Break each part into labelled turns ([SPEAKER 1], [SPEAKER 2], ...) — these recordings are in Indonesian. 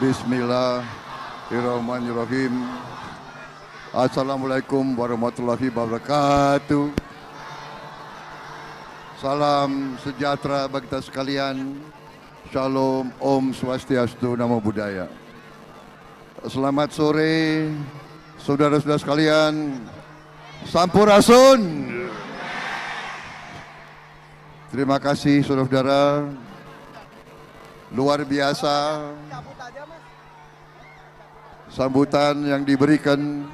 [SPEAKER 1] Bismillahirrahmanirrahim. Assalamualaikum warahmatullahi wabarakatuh. Salam sejahtera bagi kita sekalian. Shalom, Om Swastiastu, Namo Buddhaya. Selamat sore, saudara-saudara sekalian. Sampurasun. Terima kasih saudara-saudara. Luar biasa sambutan yang diberikan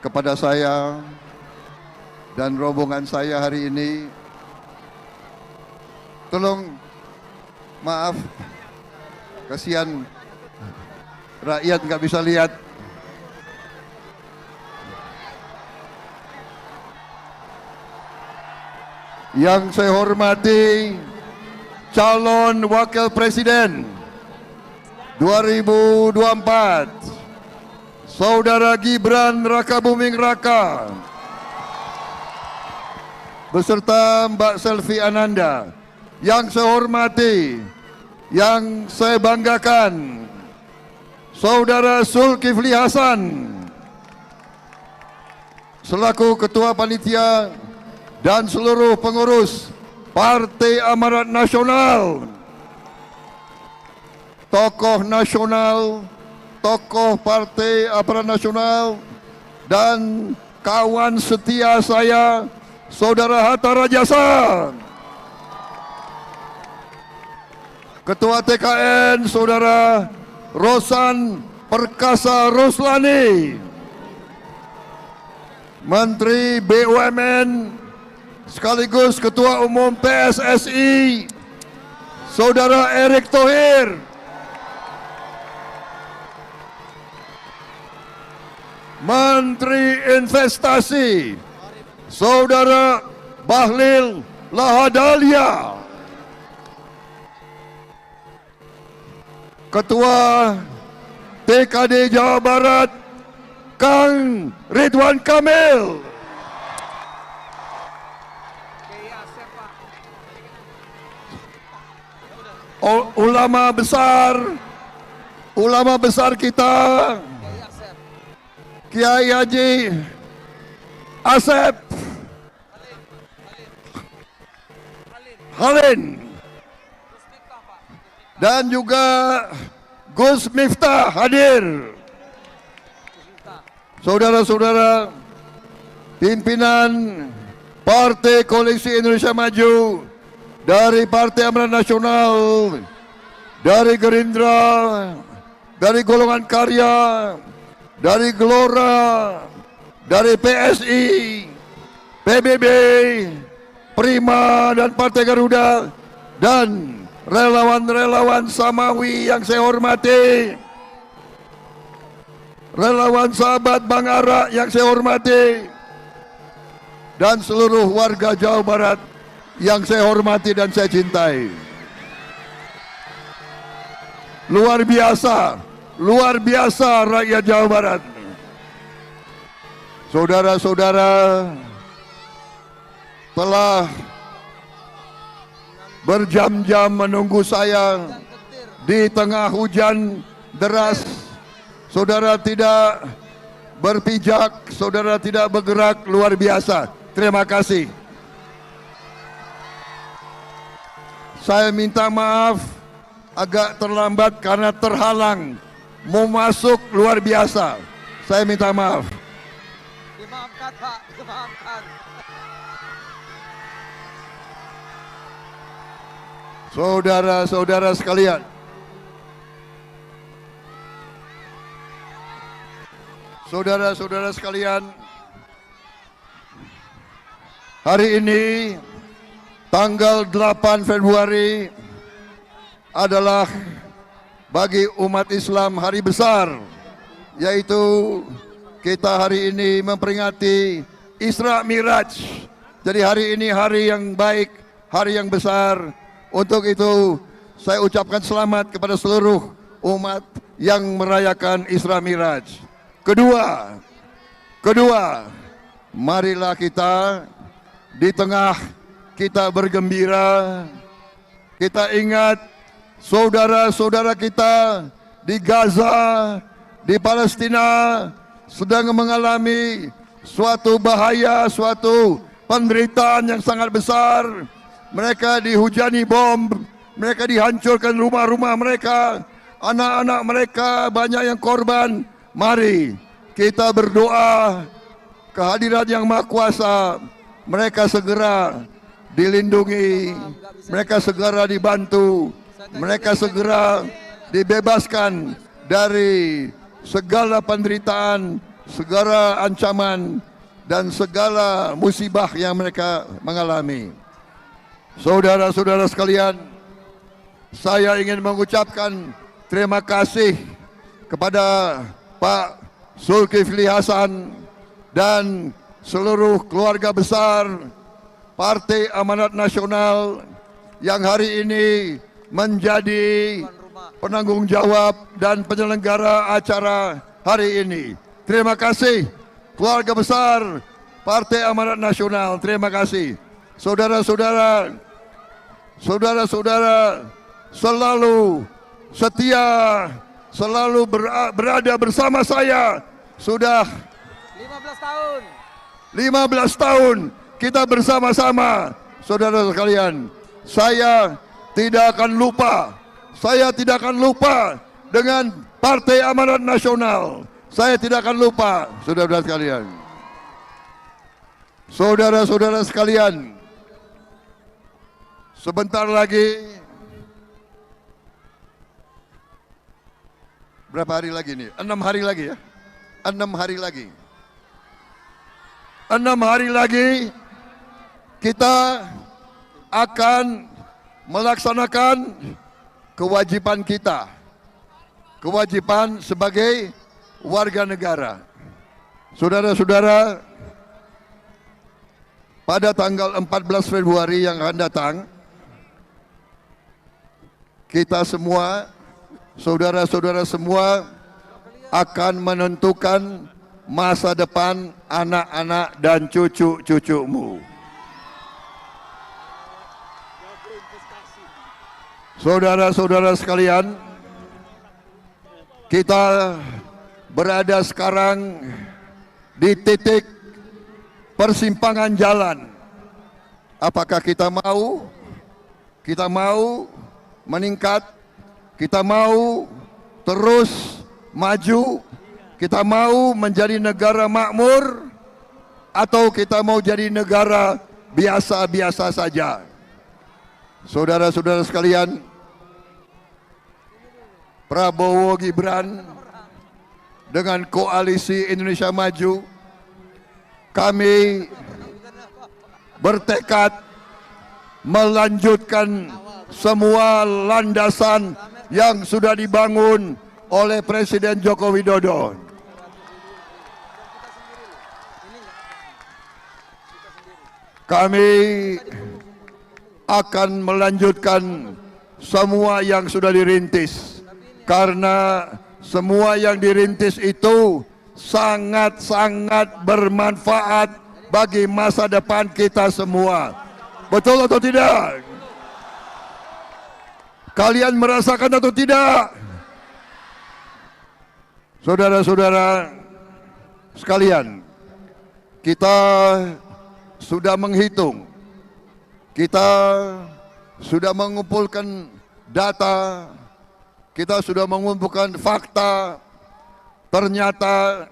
[SPEAKER 1] kepada saya dan rombongan saya hari ini. Tolong, maaf, kasihan rakyat nggak bisa lihat. Yang saya hormati calon wakil presiden 2024 Saudara Gibran Rakabuming Raka beserta Mbak Selvi Ananda. Yang saya hormati, yang saya banggakan, Saudara Zulkifli Hasan selaku Ketua Panitia dan seluruh pengurus Partai Amanat Nasional, tokoh nasional, tokoh Partai Amanat Nasional, dan kawan setia saya, Saudara Hatta Rajasa, Ketua TKN, Saudara Rosan Perkasa Ruslani, Menteri BUMN sekaligus Ketua Umum PSSI, Saudara Erick Thohir, Menteri Investasi, Saudara Bahlil Lahadalia, Ketua TKD Jawa Barat, Kang Ridwan Kamil, ulama besar kita, Kiai Haji Asep Halin, dan juga Gus Miftah hadir. Saudara-saudara pimpinan Partai Koalisi Indonesia Maju, dari Partai Amanat Nasional, dari Gerindra, dari Golongan Karya, dari Gelora, dari PSI, PBB, Prima, dan Partai Garuda, dan relawan-relawan Samawi yang saya hormati, relawan sahabat Bang Ara yang saya hormati, dan seluruh warga Jawa Barat yang saya hormati dan saya cintai. Luar biasa rakyat Jawa Barat. Saudara-saudara telah berjam-jam menunggu saya di tengah hujan deras. Saudara tidak berpijak, saudara tidak bergerak, luar biasa. Terima kasih. Saya minta maaf agak terlambat karena terhalang mau masuk, luar biasa. Saya minta maaf.
[SPEAKER 2] Dimaafkan Pak, dimaafkan.
[SPEAKER 1] Saudara-saudara sekalian, saudara-saudara sekalian, hari ini tanggal 8 Februari adalah bagi umat Islam hari besar, yaitu kita hari ini memperingati Isra Miraj. Jadi hari ini hari yang baik, hari yang besar. Untuk itu saya ucapkan selamat kepada seluruh umat yang merayakan Isra Miraj. Kedua, marilah kita di tengah kita bergembira, kita ingat saudara-saudara kita di Gaza, di Palestina sedang mengalami suatu bahaya, suatu penderitaan yang sangat besar. Mereka dihujani bom, mereka dihancurkan rumah-rumah mereka, anak-anak mereka banyak yang korban. Mari kita berdoa kehadirat yang Maha Kuasa, mereka segera dilindungi, mereka segera dibantu, mereka segera dibebaskan dari segala penderitaan, segala ancaman, dan segala musibah yang mereka mengalami. Saudara-saudara sekalian, saya ingin mengucapkan terima kasih kepada Pak Zulkifli Hasan dan seluruh keluarga besar Partai Amanat Nasional yang hari ini menjadi penanggung jawab dan penyelenggara acara hari ini. Terima kasih keluarga besar Partai Amanat Nasional, terima kasih. Saudara-saudara, saudara-saudara selalu setia, selalu berada bersama saya. Sudah
[SPEAKER 2] 15 tahun.
[SPEAKER 1] 15 tahun kita bersama-sama. Saudara sekalian, saya tidak akan lupa dengan Partai Amanat Nasional. Saya tidak akan lupa, saudara-saudara sekalian. Saudara-saudara sekalian, sebentar lagi, berapa hari lagi nih? 6 hari lagi ya? 6 hari lagi. 6 hari lagi kita akan melaksanakan kewajiban kita. Kewajiban sebagai warga negara. Saudara-saudara, pada tanggal 14 Februari yang akan datang, kita semua, saudara-saudara semua akan menentukan masa depan anak-anak dan cucu-cucumu. Saudara-saudara sekalian, kita berada sekarang di titik persimpangan jalan. Apakah kita mau? Kita mau meningkat? Kita mau terus maju? Kita mau menjadi negara makmur? Atau kita mau jadi negara biasa-biasa saja? Saudara-saudara sekalian, Prabowo Gibran dengan koalisi Indonesia Maju, kami bertekad melanjutkan semua landasan yang sudah dibangun oleh Presiden Joko Widodo. Kami akan melanjutkan semua yang sudah dirintis, karena semua yang dirintis itu sangat-sangat bermanfaat bagi masa depan kita semua. Betul atau tidak? Kalian merasakan atau tidak? Saudara-saudara sekalian, kita sudah menghitung, kita sudah mengumpulkan data, kita sudah mengumpulkan fakta. Ternyata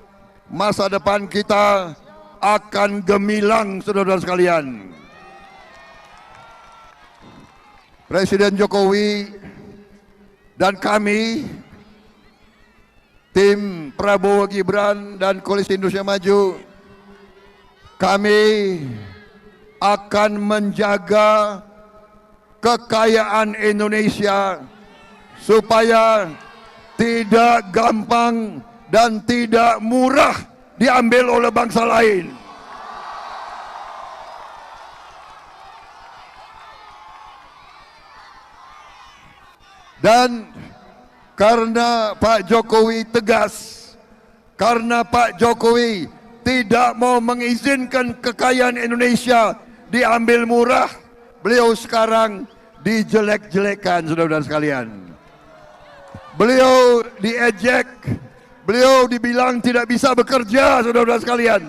[SPEAKER 1] masa depan kita akan gemilang, saudara-saudara sekalian. Presiden Jokowi dan kami, tim Prabowo Gibran dan Koalisi Indonesia Maju, kami akan menjaga kekayaan Indonesia supaya tidak gampang dan tidak murah diambil oleh bangsa lain. Dan karena Pak Jokowi tegas, karena Pak Jokowi tidak mau mengizinkan kekayaan Indonesia diambil murah, beliau sekarang dijelek-jelekan, saudara-saudara sekalian. Beliau diejek, beliau dibilang tidak bisa bekerja, saudara-saudara sekalian.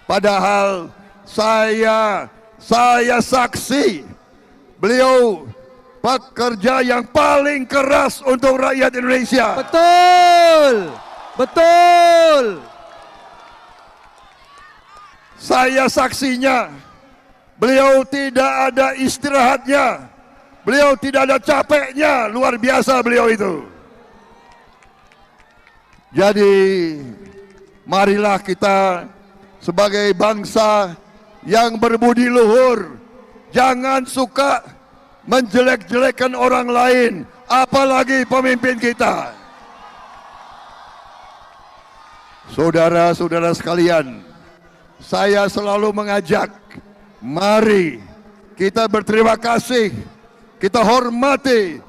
[SPEAKER 1] Padahal saya saksi, beliau pekerja yang paling keras untuk rakyat Indonesia.
[SPEAKER 2] Betul. Betul.
[SPEAKER 1] Saya saksinya, beliau tidak ada istirahatnya, beliau tidak ada capeknya, luar biasa beliau itu. Jadi, marilah kita sebagai bangsa yang berbudi luhur, jangan suka menjelek-jelekan orang lain, apalagi pemimpin kita. Saudara-saudara sekalian, saya selalu mengajak, mari kita berterima kasih, kita hormati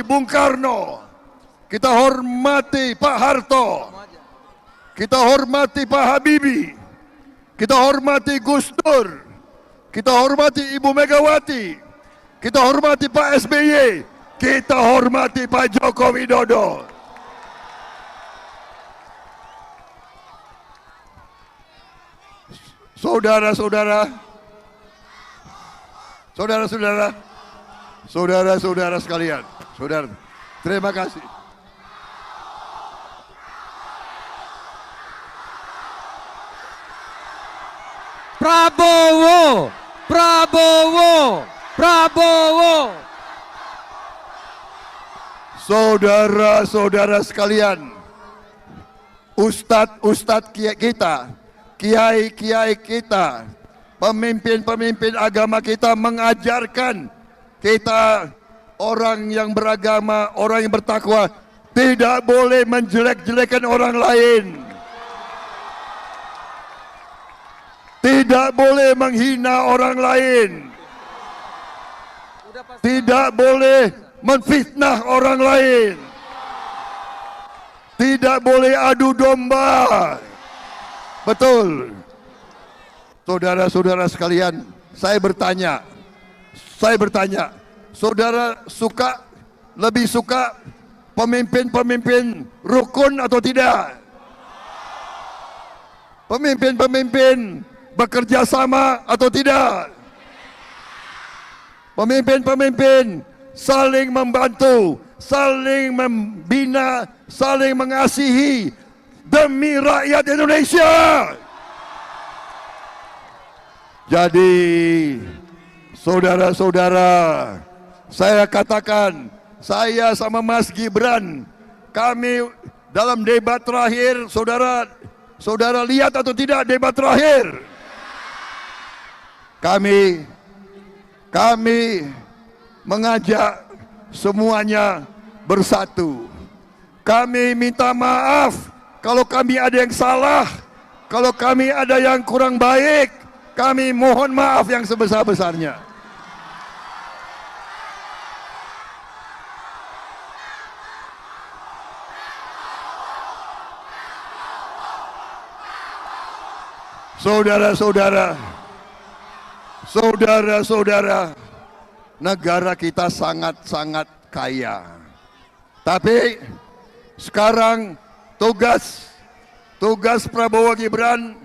[SPEAKER 1] Bung Karno, kita hormati Pak Harto, kita hormati Pak Habibie, kita hormati Gus Dur, kita hormati Ibu Megawati, kita hormati Pak SBY, kita hormati Pak Joko Widodo. Saudara-saudara sekalian, terima kasih.
[SPEAKER 2] Prabowo, Prabowo, Prabowo.
[SPEAKER 1] Saudara-saudara sekalian, ustadz-ustadz kita, kiai-kiai kita, pemimpin-pemimpin agama kita mengajarkan kita orang yang beragama, orang yang bertakwa tidak boleh menjelek-jelekan orang lain. Tidak boleh menghina orang lain. Tidak boleh menfitnah orang lain. Tidak boleh adu domba. Betul. Saudara-saudara sekalian, saya bertanya, saudara lebih suka pemimpin-pemimpin rukun atau tidak? Pemimpin-pemimpin bekerja sama atau tidak? Pemimpin-pemimpin saling membantu, saling membina, saling mengasihi demi rakyat Indonesia. Jadi, saudara-saudara, saya katakan, saya sama Mas Gibran, kami dalam debat terakhir, saudara lihat atau tidak debat terakhir? Kami mengajak semuanya bersatu. Kami minta maaf kalau kami ada yang salah, kalau kami ada yang kurang baik, kami mohon maaf yang sebesar-besarnya. Saudara-saudara, negara kita sangat-sangat kaya. Tapi sekarang tugas Prabowo Gibran,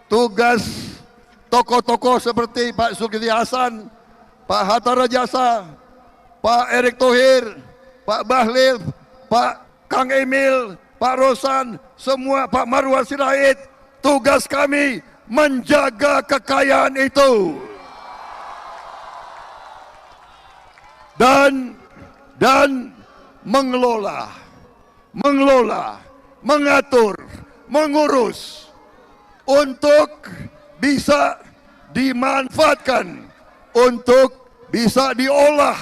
[SPEAKER 1] tugas tokoh-tokoh seperti Pak Zulkifli Hasan, Pak Hatta Rajasa, Pak Erick Thohir, Pak Bahlil, Pak Kang Emil, Pak Rosan, semua Pak Marwar Sirait, tugas kami menjaga kekayaan itu. Dan mengelola, mengatur, mengurus untuk bisa dimanfaatkan, untuk bisa diolah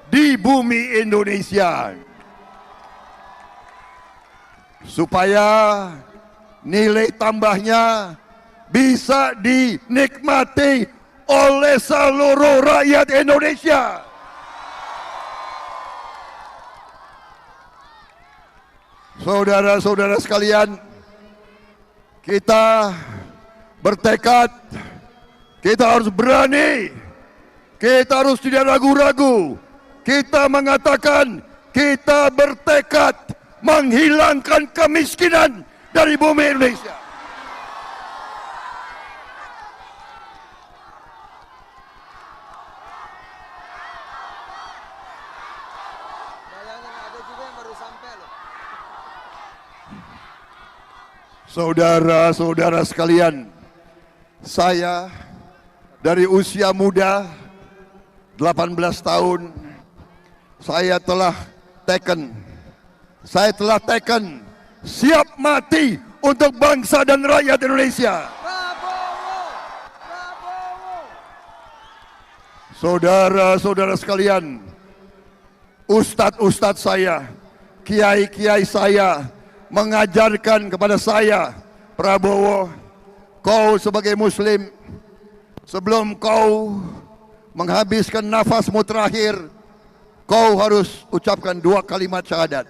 [SPEAKER 1] di bumi Indonesia, supaya nilai tambahnya bisa dinikmati oleh seluruh rakyat Indonesia. Saudara-saudara sekalian, kita bertekad, kita harus berani, kita harus tidak ragu-ragu. Kita mengatakan kita bertekad menghilangkan kemiskinan dari bumi Indonesia. Saudara-saudara sekalian, saya dari usia muda 18 tahun saya telah taken siap mati untuk bangsa dan rakyat Indonesia. Saudara-saudara sekalian, ustadz-ustadz saya, kiai-kiai saya mengajarkan kepada saya, Prabowo, kau sebagai muslim, sebelum kau menghabiskan nafasmu terakhir, kau harus ucapkan 2 kalimat syahadat.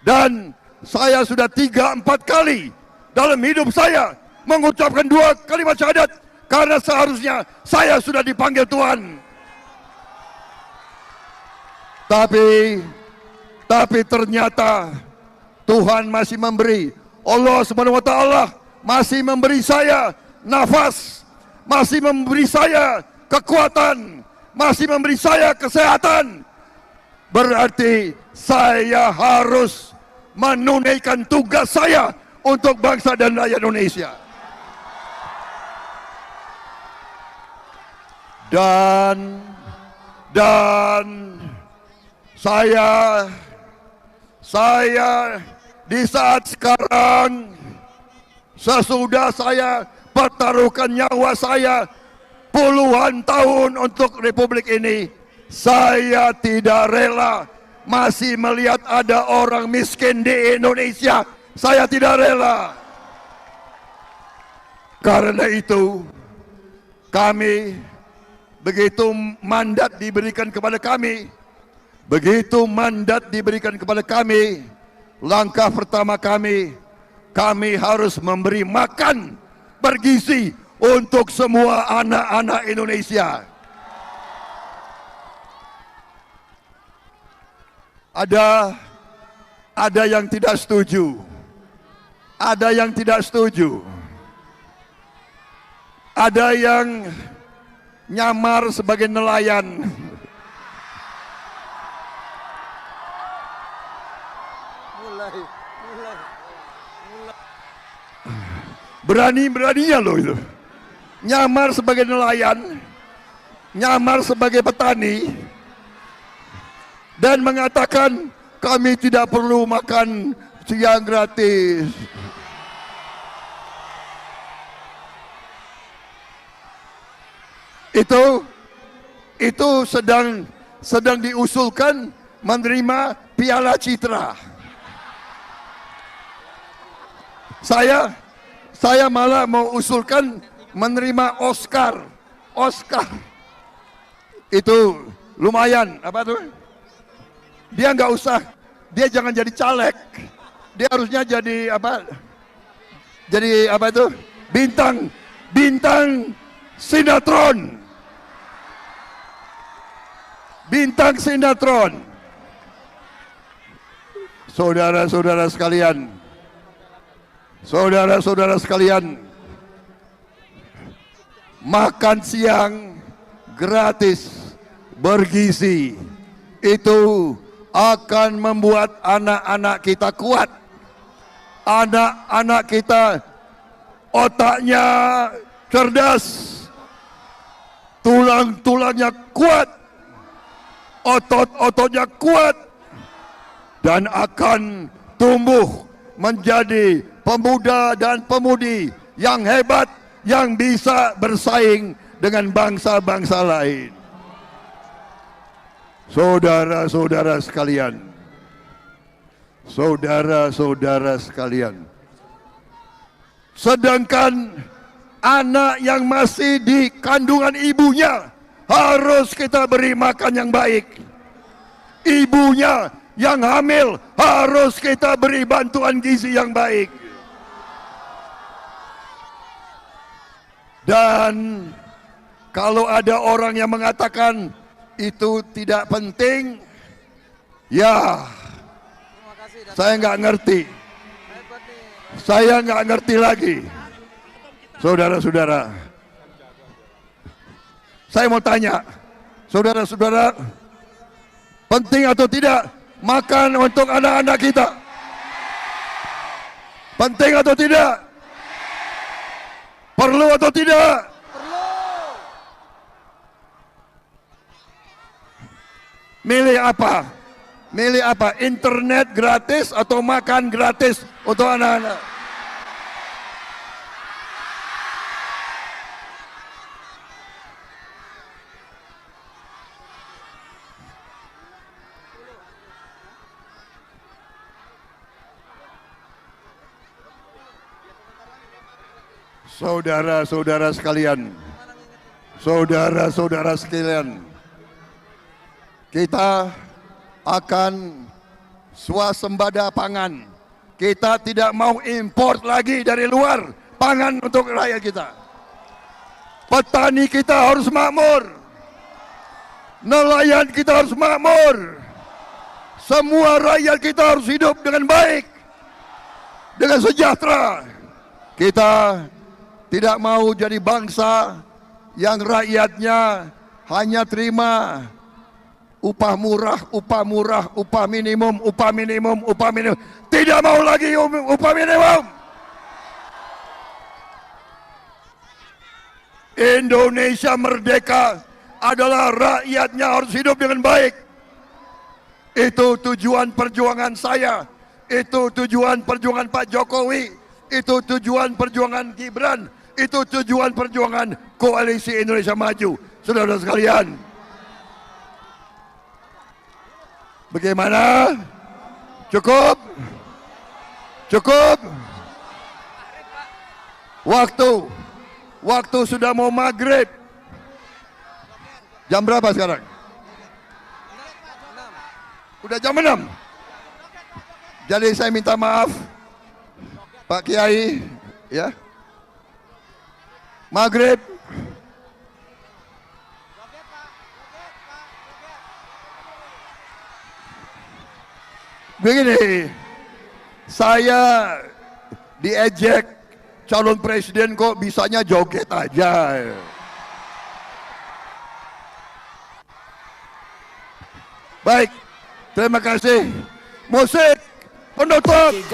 [SPEAKER 1] Dan saya sudah 3-4 kali dalam hidup saya mengucapkan 2 kalimat syahadat, karena seharusnya saya sudah dipanggil Tuhan. Tapi ternyata Tuhan masih memberi, Allah Subhanahu wa Ta'ala masih memberi saya nafas, masih memberi saya kekuatan, masih memberi saya kesehatan. Berarti saya harus menunaikan tugas saya untuk bangsa dan rakyat Indonesia. Dan saya di saat sekarang, sesudah saya pertaruhkan nyawa saya puluhan tahun untuk Republik ini, saya tidak rela masih melihat ada orang miskin di Indonesia. Saya tidak rela. Karena itu, kami, begitu mandat diberikan kepada kami, langkah pertama kami harus memberi makan bergizi untuk semua anak-anak Indonesia. Ada yang tidak setuju. Ada yang tidak setuju. Ada yang nyamar sebagai nelayan. Berani-beraninya loh itu. Nyamar sebagai nelayan, nyamar sebagai petani, dan mengatakan kami tidak perlu makan siang gratis. Itu sedang diusulkan menerima Piala Citra. Saya malah mau usulkan menerima Oscar. Itu lumayan, apa tuh? Dia nggak usah, dia jangan jadi caleg. Dia harusnya jadi apa? Jadi apa itu? Bintang sinetron. Bintang sinetron. Saudara-saudara sekalian, makan siang gratis bergizi itu akan membuat anak-anak kita kuat. Anak-anak kita otaknya cerdas, tulang-tulangnya kuat, otot-ototnya kuat, dan akan tumbuh menjadi pemuda dan pemudi yang hebat, yang bisa bersaing dengan bangsa-bangsa lain. Saudara-saudara sekalian, sedangkan anak yang masih di kandungan ibunya harus kita beri makan yang baik. Ibunya yang hamil harus kita beri bantuan gizi yang baik. Dan kalau ada orang yang mengatakan itu tidak penting, Ya, saya nggak ngerti. Saya nggak ngerti lagi. Saudara-saudara, saya mau tanya, saudara-saudara, penting atau tidak makan untuk anak-anak kita? Penting atau tidak? Perlu atau tidak? Milih apa? Milih apa? Internet gratis atau makan gratis untuk anak-anak? Saudara-saudara sekalian, saudara-saudara sekalian, kita akan swasembada pangan. Kita tidak mau import lagi dari luar pangan untuk rakyat kita. Petani kita harus makmur, nelayan kita harus makmur, semua rakyat kita harus hidup dengan baik, dengan sejahtera. Kita tidak mau jadi bangsa yang rakyatnya hanya terima upah murah, upah murah, upah minimum, upah minimum, upah minimum. Tidak mau lagi upah minimum. Indonesia merdeka adalah rakyatnya harus hidup dengan baik. Itu tujuan perjuangan saya. Itu tujuan perjuangan Pak Jokowi. Itu tujuan perjuangan Gibran. Itu tujuan perjuangan Koalisi Indonesia Maju. Saudara-saudara sekalian, bagaimana? Cukup? Cukup? Waktu sudah mau maghrib. Jam berapa sekarang? Udah jam 6. Jadi saya minta maaf Pak Kiai, ya. Maghrib. Begini, saya diejek calon presiden kok bisanya joget aja. Baik, terima kasih. Musik penutup.